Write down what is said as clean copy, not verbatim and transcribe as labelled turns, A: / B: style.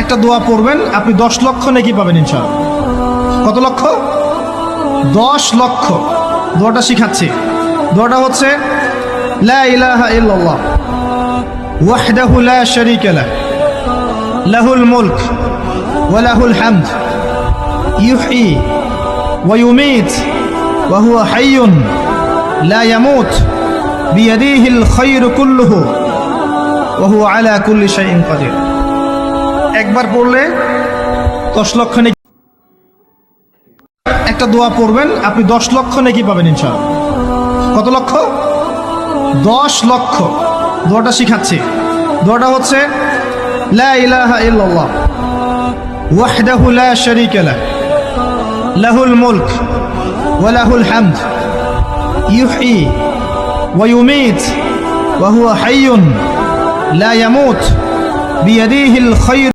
A: একটা দোয়া পড়বেন, আপনি 10 লক্ষ নেকি পাবেন ইনশাআল্লাহ। কত লক্ষ? 10 লক্ষ। দোয়াটা শিখাচ্ছি। দোয়াটা হচ্ছে লা ইলাহা ইল্লাল্লাহ ওয়াহদাহু লা শারীকা লাহ লাহুল মুলক ওয়া লাহুল হামদ ইউহয়ী ওয়া ইউমীত ওয়া হুয়া হাইয়্যুন লা ইয়ামুত বিয়াদিহিল খায়রু কুল্লুহু ওয়া হুয়া আলা কুল্লি শাইইন কাদির। একবার পড়লে 10 লক্ষ নেকি। একটা দোয়া পড়বেন, আপনি 10 লক্ষ নেকি পাবেন ইনশাআল্লাহ। কত লক্ষ? 10 লক্ষ। দোয়াটা শিখাচ্ছি। দোয়াটা হচ্ছে লা ইলাহা ইল্লাল্লাহ ওয়াহদাহু লা শারীকা লাহ লাহুল মুলক ওয়া লাহুল হামদ ইউহয়ী ওয়া ইউমীত ওয়া হুয়া হাইয়্যুন লা ইয়ামুত বিয়াদিহিল খায়র